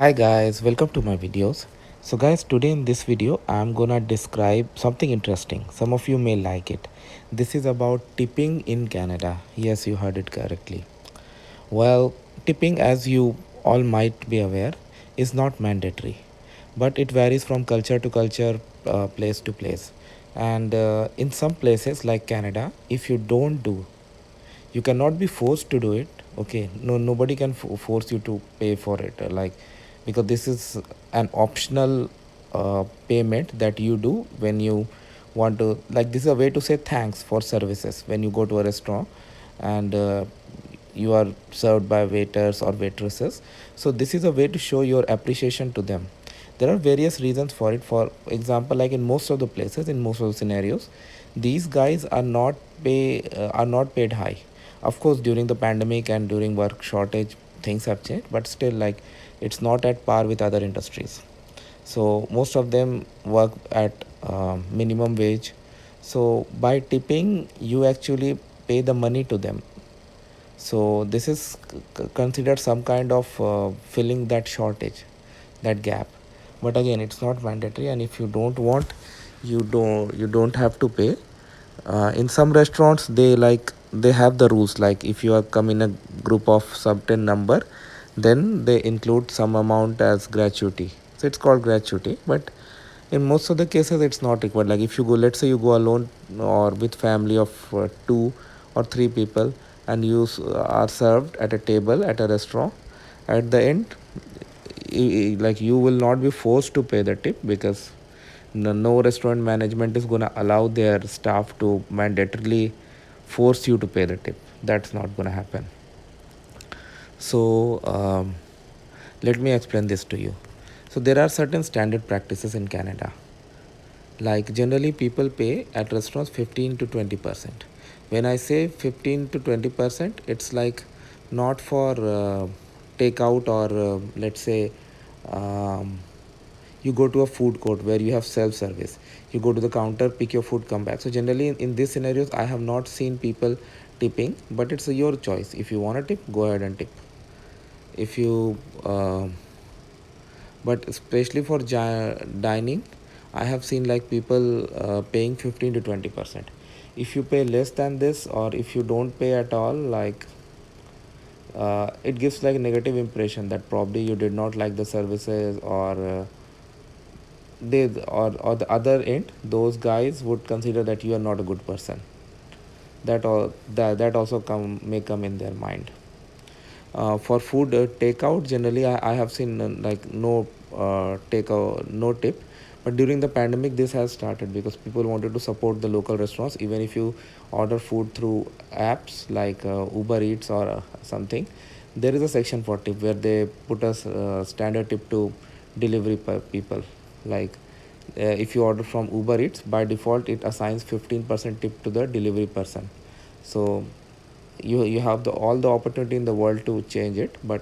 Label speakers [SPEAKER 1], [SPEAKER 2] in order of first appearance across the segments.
[SPEAKER 1] Hi guys, welcome to my videos. So guys, today in this video I'm gonna describe something interesting. Some of you may like it. This is about tipping in Canada. Yes, you heard it correctly. Well, tipping, as you all might be aware, is not mandatory, but it varies from culture to culture, place to place. And in some places like Canada, if you don't do, you cannot be forced to do it. Okay, no, nobody can force you to pay for it, like, because this is an optional payment that you do when you want to, like, this is a way to say thanks for services when you go to a restaurant and you are served by waiters or waitresses. So this is a way to show your appreciation to them. There are various reasons for it. For example, like in most of the places, in most of the scenarios, these guys are not paid high. Of course, during the pandemic and during work shortage, things have changed, but still, like, it's not at par with other industries. So most of them work at minimum wage. So by tipping, you actually pay the money to them. So this is considered some kind of filling that shortage, that gap. But again, it's not mandatory, and if you don't want, you don't have to pay. In some restaurants, they have the rules, like if you are come in a group of certain number, then they include some amount as gratuity. So it's called gratuity, but in most of the cases it's not required. Like if you go, let's say you go alone or with family of 2 or 3 people, and you are served at a table at a restaurant, at the end, like, you will not be forced to pay the tip, because no restaurant management is going to allow their staff to mandatorily force you to pay the tip. That's not going to happen. So let me explain this to you. So there are certain standard practices in Canada. Like generally people pay at restaurants 15 to 20%. When I say 15 to 20%, it's like not for takeout, or let's say, um, you go to a food court where you have self service, you go to the counter, pick your food, come back. So generally in these scenarios I have not seen people tipping, but it's your choice. If you want to tip, go ahead and tip. If you But especially for dining, I have seen like people paying 15 to 20%. If you pay less than this, or if you don't pay at all, like, it gives like a negative impression that probably you did not like the services, or or the other end, those guys would consider that you are not a good person. That also may come in their mind. For food takeout, generally I have seen like no takeout, no tip. But during the pandemic, this has started because people wanted to support the local restaurants. Even if you order food through apps like Uber Eats or something, there is a section for tip where they put a standard tip to delivery people. Like, if you order from Uber Eats, by default it assigns 15% tip to the delivery person. So you have all the opportunity in the world to change it, but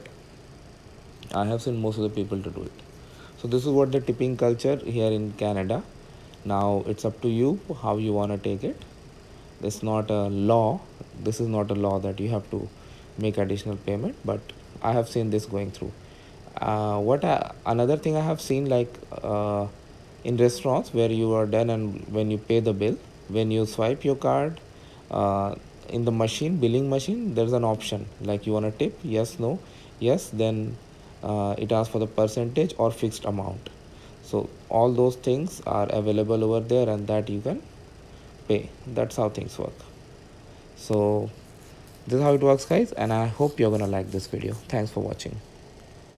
[SPEAKER 1] I have seen most of the people to do it. So this is what the tipping culture here in Canada. Now it's up to you how you want to take it. It's not a law. This is not a law that you have to make additional payment, but I have seen this going through. Another thing I have seen, like, in restaurants where you are done and when you pay the bill, when you swipe your card uh, in the machine, billing machine, there's an option like you want to tip, yes, no, yes, then it asks for the percentage or fixed amount. So all those things are available over there, and that you can pay. That's how things work. So this is how it works, guys, and I hope you're gonna like this video. Thanks for watching.